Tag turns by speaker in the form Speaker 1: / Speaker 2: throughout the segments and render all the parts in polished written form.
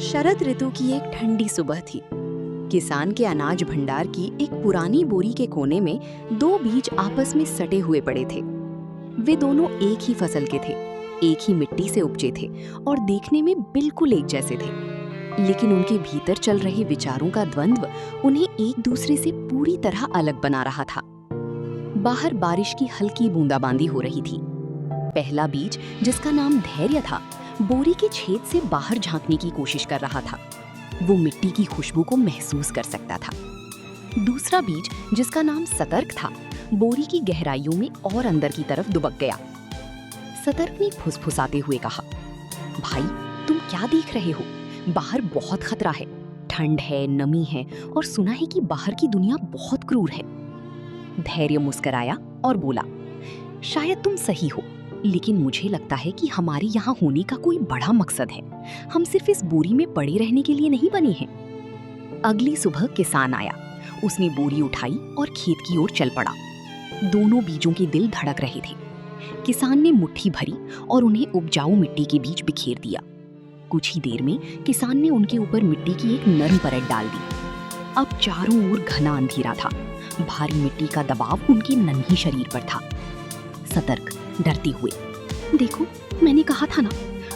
Speaker 1: शरद ऋतु की एक ठंडी सुबह थी। किसान के अनाज भंडार की एक पुरानी बोरी के कोने में दो बीज आपस में सटे हुए पड़े थे। वे दोनों एक ही फसल के थे, एक ही मिट्टी से उपजे थे और देखने में बिल्कुल एक जैसे थे। लेकिन उनके भीतर चल रहे विचारों का द्वंद्व उन्हें एक दूसरे से पूरी तरह अलग बना रहा था। बाहर बारिश की हल्की बूंदाबांदी हो रही थी। पहला बीज, जिसका नाम धैर्य था, बोरी के छेद से बाहर झांकने की कोशिश कर रहा था। वो मिट्टी की खुशबू को महसूस कर सकता था। दूसरा बीज, जिसका नाम सतर्क था, बोरी की गहराइयों में और अंदर की तरफ दुबक गया। सतर्क ने फुसफुसाते हुए कहा, भाई, तुम क्या देख रहे हो? बाहर बहुत खतरा है, ठंड है, नमी है और सुना है कि बाहर की दुनिया बहुत क्रूर है। धैर्य मुस्कुराया और बोला, शायद तुम सही हो, लेकिन मुझे लगता है कि हमारे यहाँ होने का कोई बड़ा मकसद है। हम सिर्फ इस बोरी में पड़े रहने के लिए नहीं बने हैं। अगली सुबह किसान आया। उसने बोरी उठाई और खेत की ओर चल पड़ा। दोनों बीजों के दिल धड़क रहे थे। किसान ने मुट्ठी भरी और उन्हें उपजाऊ मिट्टी के बीच बिखेर दिया। कुछ ही देर में किसान ने उनके ऊपर मिट्टी की एक नरम परत डाल दी। अब चारों ओर घना अंधेरा था। भारी मिट्टी का दबाव उनके नन्हे शरीर पर था। सतर्क डरते हुए, देखो, मैंने कहा था ना,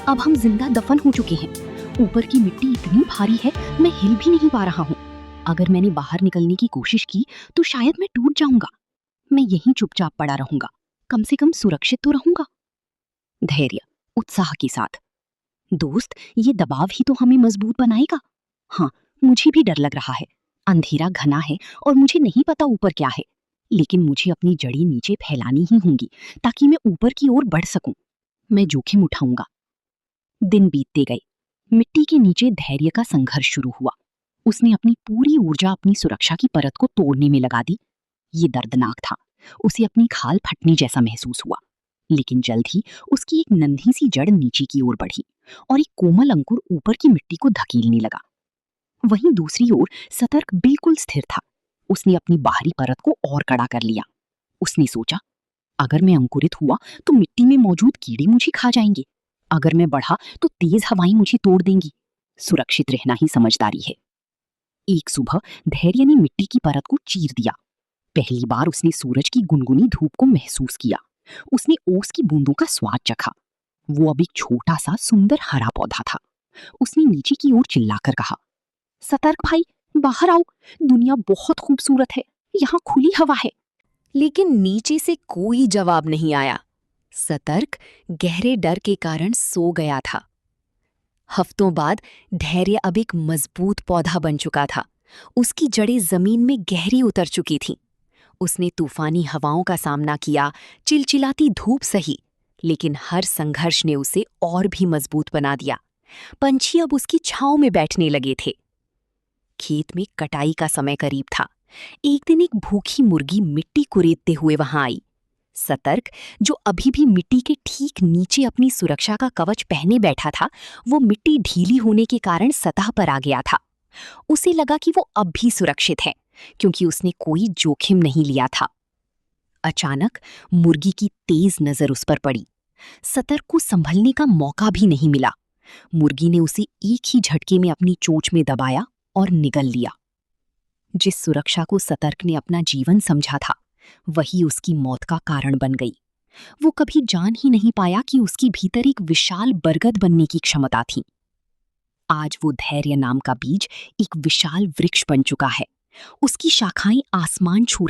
Speaker 1: अब हम जिंदा दफन हो चुके हैं। ऊपर की मिट्टी इतनी भारी है, मैं हिल भी नहीं पा रहा हूँ। अगर मैंने बाहर निकलने की कोशिश की तो शायद मैं टूट जाऊंगा। मैं यहीं चुपचाप पड़ा रहूंगा, कम से कम सुरक्षित तो रहूंगा। धैर्य उत्साह के साथ, दोस्त, ये दबाव ही तो हमें मजबूत बनाएगा। हाँ, मुझे भी डर लग रहा है। अंधेरा घना है और मुझे नहीं पता ऊपर क्या है, लेकिन मुझे अपनी जड़ी नीचे फैलानी ही होंगी ताकि मैं ऊपर की ओर बढ़ सकूं। मैं जोखिम उठाऊंगा। दिन बीतते गए। मिट्टी के नीचे धैर्य का संघर्ष शुरू हुआ। उसने अपनी पूरी ऊर्जा अपनी सुरक्षा की परत को तोड़ने में लगा दी। ये दर्दनाक था। उसे अपनी खाल फटने जैसा महसूस हुआ। लेकिन जल्द ही उसकी एक नन्ही सी जड़ नीचे की ओर बढ़ी और एक कोमल अंकुर ऊपर की मिट्टी को धकेलने लगा। वहीं दूसरी ओर सतर्क बिल्कुल स्थिर था। उसने अपनी बाहरी परत को और कड़ा कर लिया। उसने सोचा, अगर मैं अंकुरित हुआ तो मिट्टी में मौजूद कीड़े मुझे खा जाएंगे। अगर मैं बढ़ा तो तेज हवाएं मुझे तोड़ देंगी। सुरक्षित रहना ही समझदारी है। एक सुबह धैर्य ने मिट्टी की परत को चीर दिया। पहली बार उसने सूरज की गुनगुनी धूप को महसूस किया। उसने ओस की बूंदों का स्वाद चखा। वो अब एक छोटा सा सुंदर हरा पौधा था। उसने नीचे की ओर चिल्लाकर कहा, सतर्क भाई, बाहर आओ, दुनिया बहुत खूबसूरत है, यहाँ खुली हवा है। लेकिन नीचे से कोई जवाब नहीं आया। सतर्क गहरे डर के कारण सो गया था। हफ्तों बाद धैर्य अब एक मजबूत पौधा बन चुका था। उसकी जड़ें जमीन में गहरी उतर चुकी थीं। उसने तूफानी हवाओं का सामना किया, चिलचिलाती धूप सही, लेकिन हर संघर्ष ने उसे और भी मजबूत बना दिया। पंछी अब उसकी छांव में बैठने लगे थे। खेत में कटाई का समय करीब था। एक दिन एक भूखी मुर्गी मिट्टी कुरेदते हुए वहां आई। सतर्क, जो अभी भी मिट्टी के ठीक नीचे अपनी सुरक्षा का कवच पहने बैठा था, वो मिट्टी ढीली होने के कारण सतह पर आ गया था। उसे लगा कि वो अब भी सुरक्षित है, क्योंकि उसने कोई जोखिम नहीं लिया था। अचानक मुर्गी की तेज नजर उस पर पड़ी। सतर्क को संभलने का मौका भी नहीं मिला। मुर्गी ने उसे एक ही झटके में अपनी चोंच में दबाया और निगल लिया। जिस सुरक्षा को सतर्क ने अपना जीवन समझा था, वही उसकी मौत का कारण बन गई। वो कभी जान ही नहीं पाया कि उसके भीतर एक विशाल बरगद बनने की क्षमता थी। आज वो धैर्य नाम का बीज एक विशाल वृक्ष बन चुका है। उसकी शाखाएं आसमान छू